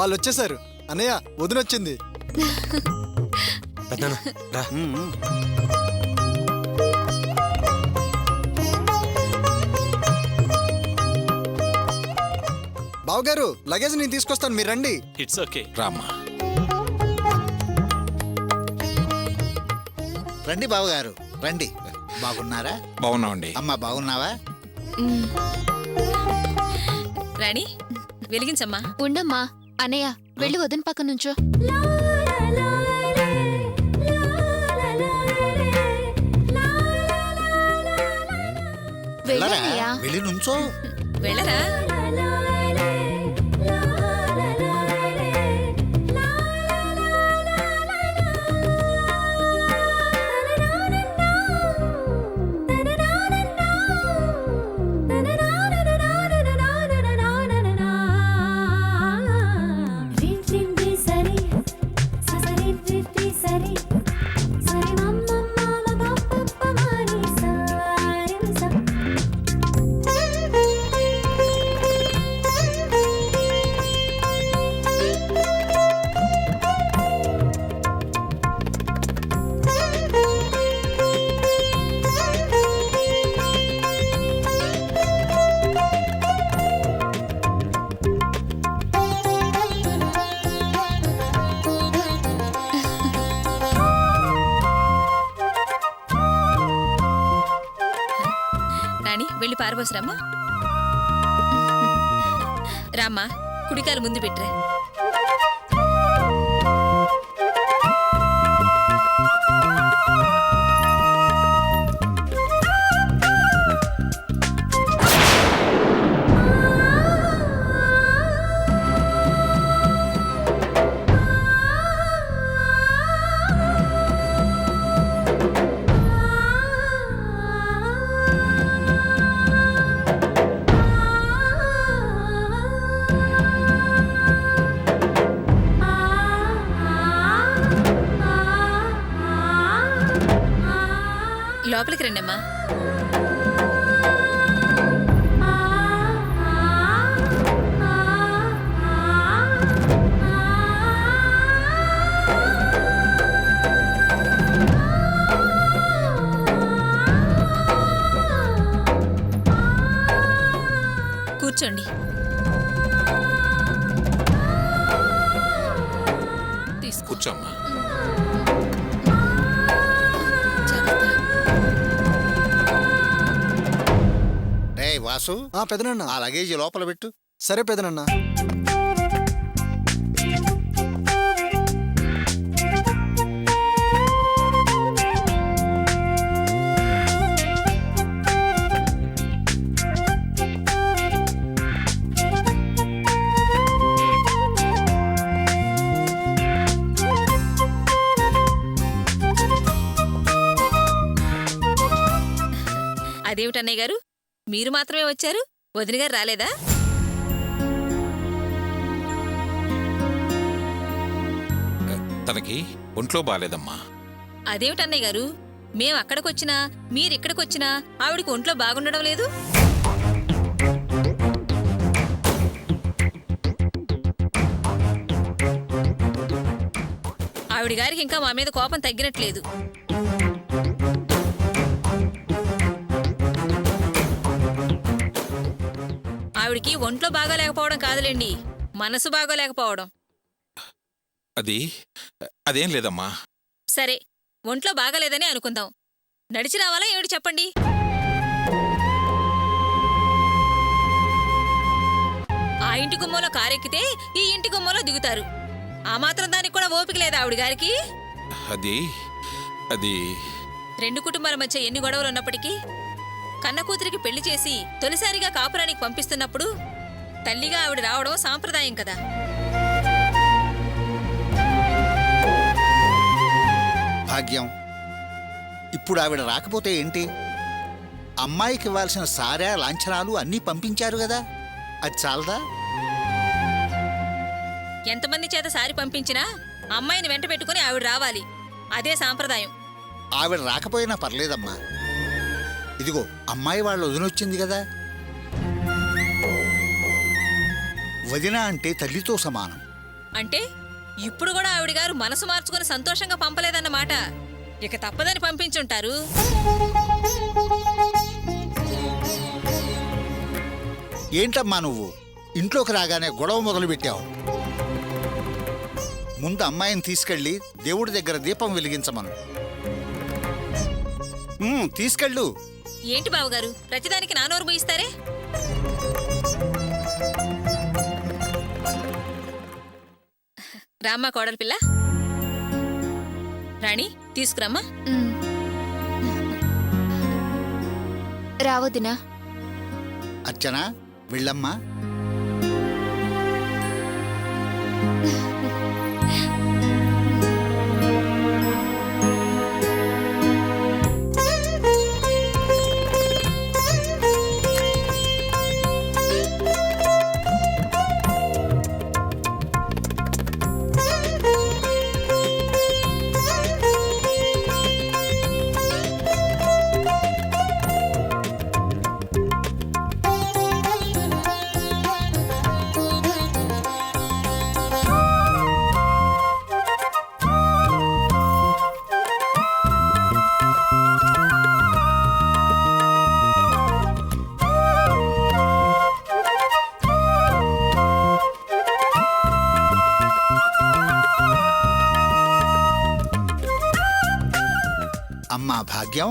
వాళ్ళు వచ్చేసారు. అన్నయ్య వదినొచ్చింది. పెద్దనా రా. బావగారు లగేజ్ నేను తీసుకొస్తాను, మీరు రండి. It's okay. రామ్మా. రండి బావగారు రండి. బాగున్నారా? బాగున్నామండి. అమ్మా బాగున్నావా? రాణి వెలిగించమ్మా. ఉండమ్మా. అన్నయ్య వెళ్ళి వదిన పక్క నుంచో. వెళ్ళరా? వెళ్ళన్నయ్యా. వెళ్ళి నుంచో. వెళ్ళరా. రాణి వెళ్ళి పారబోసరమ్మా. రామ్మా కుడికాలు ముందు పెట్టరా. లోపలికి రండమ్మా. కూర్చోండి. కూర్చోమ్మా. రేయ్ వాసు, పెదనన్న. ఆ లగేజీ లోపల పెట్టు. సరే పెదనన్న. అదేమిటన్నయ్య గారు మీరు మాత్రమే వచ్చారు, వదిన గారు రాలేదా? తనకి ఒంట్లో బాలేదమ్మా. అదేమిటన్నయ్య గారు మేం అక్కడికొచ్చినా మీరిక్కడికొచ్చినా ఆవిడికి ఒంట్లో బాగుండడం లేదు. ఆవిడ గారికి ఇంకా మా మీద కోపం తగ్గినట్లేదు. ఆవిడికి ఒంట్లో బాగోలేకపోవడం కాదులేండి, మనసు బాగోలేకపోవడం. అదేం లేదమ్మా. సరే ఒంట్లో బాగాలేదని అనుకుందాం. నడిచి రావాలా ఏమిటి చెప్పండి? ఆ ఇంటి గుమ్మలో కారెక్కితే ఈ ఇంటి గుమ్మలో దిగుతారు. ఆ మాత్రం దానికి కూడా ఓపిక లేదా ఆవిడ గారికి? అది రెండు కుటుంబాల మధ్య ఎన్ని గొడవలు ఉన్నప్పటికీ కన్న కూతురికి పెళ్లి చేసి తొలిసారిగా కాపురానికి పంపిస్తున్నప్పుడు తల్లిగా ఆవిడ రావడం సాంప్రదాయం కదా. భాగ్యం, ఇప్పుడు ఆవిడ రాకపోతే ఏంటి? అమ్మాయికి ఇవ్వాల్సిన సారా లాంఛనాలు అన్నీ పంపించారు కదా, అది చాలదా? ఎంతమంది చేత సారి పంపించినా అమ్మాయిని వెంట పెట్టుకుని ఆవిడ రావాలి, అదే సాంప్రదాయం. ఆవిడ రాకపోయినా పర్లేదమ్మా. ఇదిగో అమ్మాయి వాళ్ళ వదినొచ్చింది కదా. వదిన అంటే తల్లితో సమానం. అంటే ఇప్పుడు కూడా ఆవిడ గారు మనసు మార్చుకుని సంతోషంగా పంపలేదన్నమాట. ఇక తప్పదని పంపించుంటారు. ఏంటమ్మా నువ్వు ఇంట్లోకి రాగానే గొడవ మొదలుపెట్టావు? ముందు అమ్మాయిని తీసుకెళ్ళి దేవుడి దగ్గర దీపం వెలిగించమను. తీసుకెళ్ళు. ఏంటి బావగారు ప్రతిదానికి నా నోరు మూయిస్తారే? రామ్మా కోడలి పిల్ల. రాణి తీసుకురమ్మా. ఉమ్. రావద్దునా? అర్చన వెళ్ళమ్మా. అమ్మా భాగ్యం,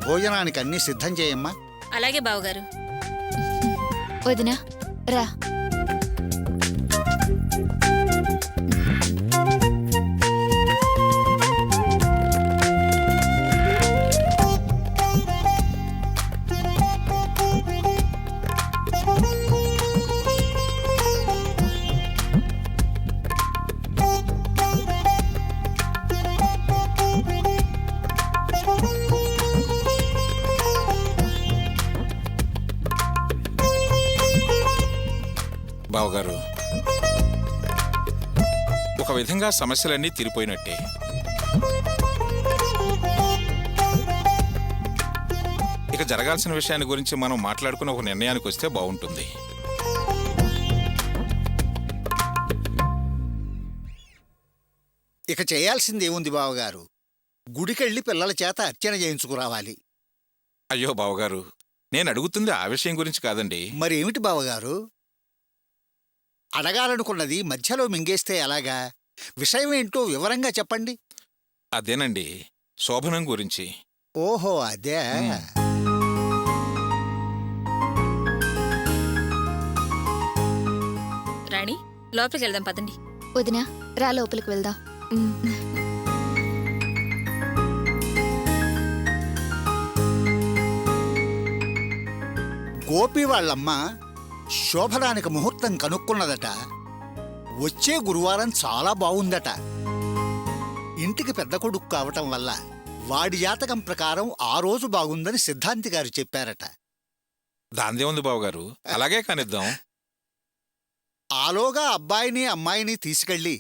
భోజనానికి అన్నీ సిద్ధం చేయమ్మా. అలాగే బావగారు. వదినా రా. బావగారు, ఒక విధంగా సమస్యలన్నీ తీరిపోయినట్టే. ఇక జరగాల్సిన విషయాన్ని గురించి మనం మాట్లాడుకుని ఒక నిర్ణయానికి వస్తే బాగుంటుంది. ఇక చేయాల్సింది ఏముంది బావగారు? గుడికెళ్ళి పిల్లల చేత అర్చన చేయించుకురావాలి. అయ్యో బావగారు, నేను అడుగుతుంది ఆ విషయం గురించి కాదండి. మరేమిటి బావగారు? అడగాలనుకున్నది మధ్యలో మింగేస్తే ఎలాగా? విషయం ఏంటో వివరంగా చెప్పండి. అదేనండి, శోభనం గురించి. ఓహో అదే. రాణి లోపలికి వెళ్దాం పదండి. వదినా రా, లోపలికి వెళ్దాం. ఉమ్. గోపి వాళ్ళమ్మ శోభనానికి ముహూర్తం కనుక్కున్నదట. వచ్చే గురువారం చాలా బావుందట. ఇంటికి పెద్ద కొడుకు కావటం వల్ల వాడి జాతకం ప్రకారం ఆ రోజు బాగుందని సిద్ధాంతి గారు చెప్పారట. దాందే ఉంది బావగారు, అలాగే కానిద్దాం. ఆలోగా అబ్బాయిని అమ్మాయిని తీసుకెళ్ళి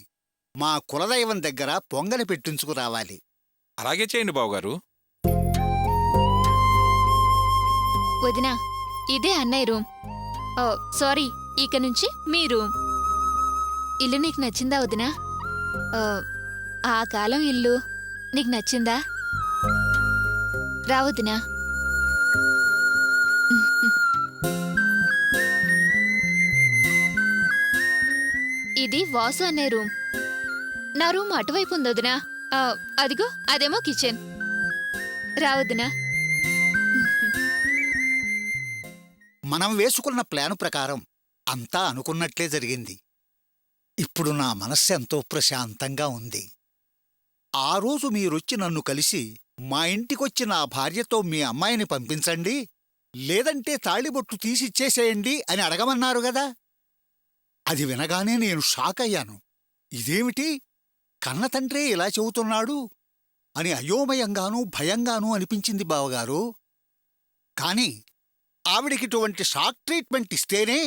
మా కులదైవం దగ్గర పొంగలి పెట్టించుకురావాలి. అలాగే చేయండి బావగారు. వదినా ఇదే అన్నయ్య రూమ్. ఓ సారీ, ఇక నుంచి మీ రూమ్. ఇల్లు నీకు నచ్చిందా వదినా? ఆ కాలం ఇల్లు నీకు నచ్చిందా? రా వదినా. ఇది వాసు అన్నయ్య రూమ్. నా రూమ్ అటువైపు ఉంది వదినా. అదిగో అదేమో కిచెన్. రా వదినా. మనం వేసుకున్న ప్లాను ప్రకారం అంతా అనుకున్నట్లే జరిగింది. ఇప్పుడు నా మనస్సు ఎంతో ప్రశాంతంగా ఉంది. ఆ రోజు మీరొచ్చి నన్ను కలిసి మా ఇంటికొచ్చి నా భార్యతో మీ అమ్మాయిని పంపించండి, లేదంటే తాళిబొట్టు తీసిచ్చేసేయండి అని అడగమన్నారు గదా. అది వినగానే నేను షాక్ అయ్యాను. ఇదేమిటి, కన్నతండ్రే ఇలా చెబుతున్నాడు అని అయోమయంగానూ భయంగానూ అనిపించింది బావగారు. కాని ఆవిడికిటువంటి షాక్ ట్రీట్మెంట్ ఇస్తేనే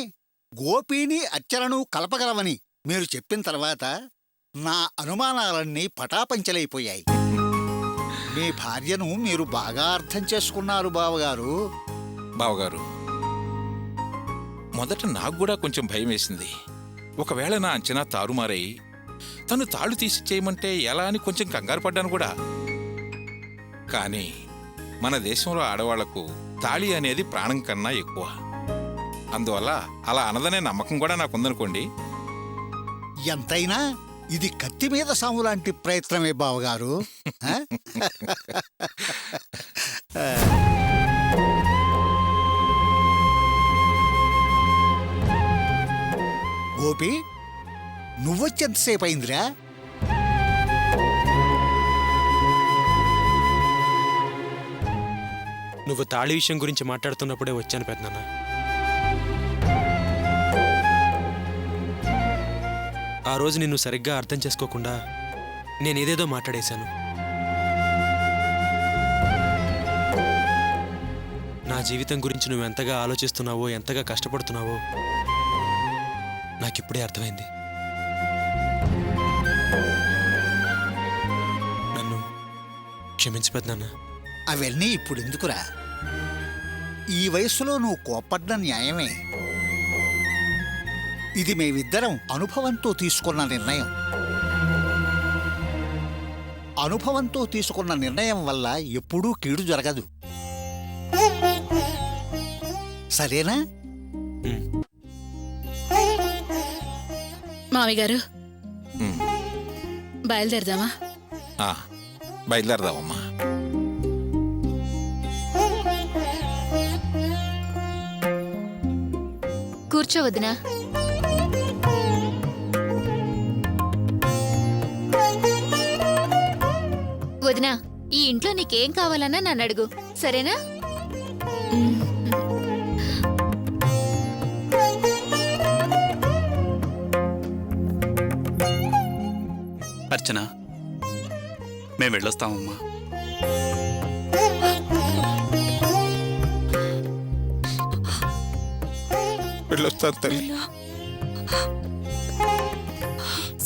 గోపీని అర్చనను కలపగలవని మీరు చెప్పిన తర్వాత నా అనుమానాలన్నీ పటాపంచలైపోయాయి. మీ భార్యను మీరు బాగా అర్థం చేసుకున్నారు బావగారు. బావగారు, మొదట నాకు కూడా కొంచెం భయం వేసింది. ఒకవేళ నా అంచనా తారుమారై తను తాళు తీసి చేయమంటే ఎలా అని కొంచెం కంగారు పడ్డాను కూడా. కానీ మన దేశంలో ఆడవాళ్లకు తాళి అనేది ప్రాణం కన్నా ఎక్కువ. అందువల్ల అలా అనదనే నమ్మకం కూడా నాకుందనుకోండి. ఎంతైనా ఇది కత్తి మీద సాము లాంటి ప్రయత్నమే బావగారు. ఆ? గోపి, నువ్వొచ్చెంతసేపు అయిందిరా? నువ్వు తాళి విషయం గురించి మాట్లాడుతున్నప్పుడే వచ్చాను పెద్దనాన్న. ఆ రోజు నిన్ను సరిగ్గా అర్థం చేసుకోకుండా నేనేదేదో మాట్లాడేశాను. నా జీవితం గురించి నువ్వు ఎంతగా ఆలోచిస్తున్నావో, ఎంతగా కష్టపడుతున్నావో నాకిప్పుడే అర్థమైంది. నన్ను క్షమించి పెద్దనాన్న. అవన్నీ ఇప్పుడు ఎందుకురా? ఈ వయసులో నువ్వు కోప్పడ్డం న్యాయమే. ఇది మేమిద్దరం అనుభవంతో తీసుకున్న నిర్ణయం. అనుభవంతో తీసుకున్న నిర్ణయం వల్ల ఎప్పుడూ కీడు జరగదు. సరేనా? మామి గారు, ఉమ్, బయలుదేరదామా? ఆ, బయలుదేరదామమ్మా. కూర్చో వదినా. వదినా, ఈ ఇంట్లో నీకేం కావాలన్నా నన్ను అడుగు, సరేనా? అర్చన, మేము వెళ్ళొస్తామమ్మా. వెళ్ళొస్తాను తల్లి.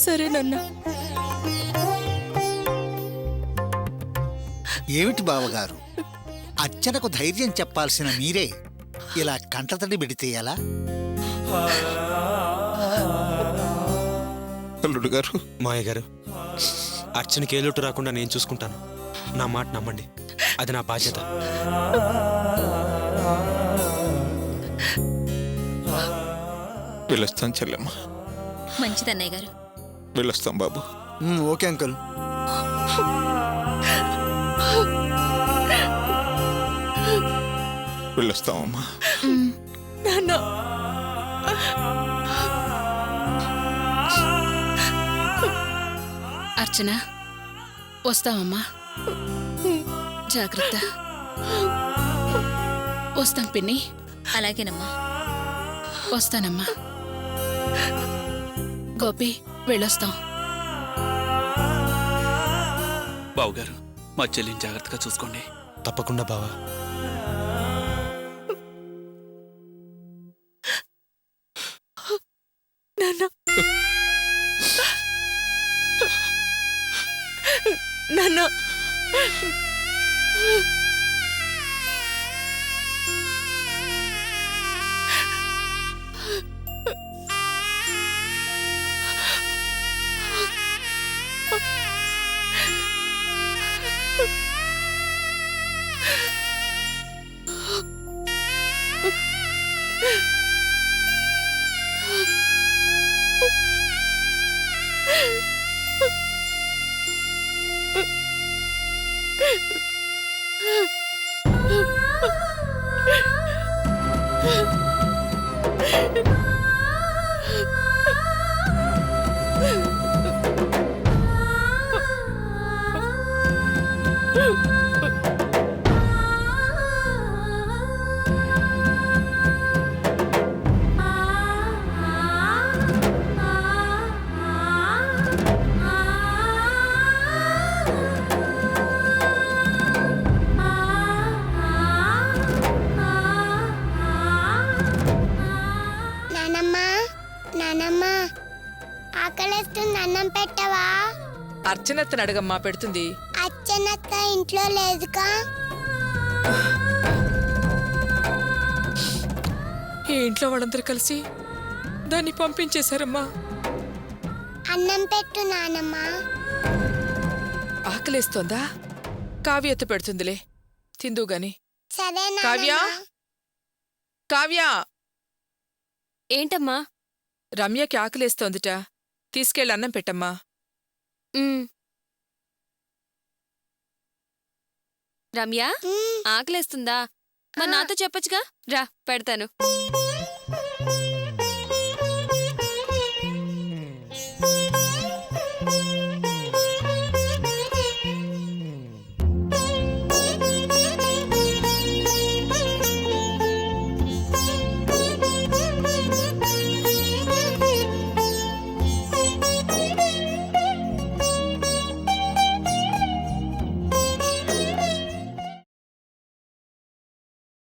సరేనన్నా. ఏమిటి బావగారు, అర్చనకు ధైర్యం చెప్పాల్సిన మీరే ఇలా కంటతడి పెడితే ఎలా? అల్లుడు గారు, మాయ గారు, అర్చనకి ఏ లోటు రాకుండా నేను చూసుకుంటాను. నా మాట నమ్మండి, అది నా బాధ్యత. వెళ్ళొస్తాను చెల్లెమ్మ. మంచిదన్నయ్య గారు. వెళ్ళొస్తాం బాబు. Okay uncle. వెళ్ళొస్తామమ్మా. నాన్న, అర్చన, వస్తామమ్మా. జాగ్రత్త. వస్తాం పిన్ని. అలాగేనమ్మా. వస్తానమ్మా. గోపి, వెళ్ళొస్తాం. బావుగారు, మా చెల్లిని జాగ్రత్తగా చూసుకోండి. తప్పకుండా బావా. నాన్న, నాన్న, నానమ్మా, ఆకలేస్తుంది, అన్నం పెట్టవా? అర్చనత్తను అడగమ్మా, పెడుతుంది. అచ్చనత్త ఇంట్లో లేదుగా. ఈ ఇంట్లో వాళ్ళందరూ కలిసి దాన్ని పంపించేశారమ్మా. అన్నం పెట్టు నానమ్మ. ఆకలేస్తోందా? కావ్య ఎత్తు పెడుతుందిలే, తిందు గాని. సరే కావ్య? నానమ్మ. కావ్య! ఏంటమ్మా? రమ్యకి ఆకలేస్తోందిట, తీసుకెళ్ళి అన్నం పెట్టమ్మా. రమ్య, మ్, ఆకలేస్తుందా? మరి నాతో చెప్పొచ్చుగా, రా పెడతాను.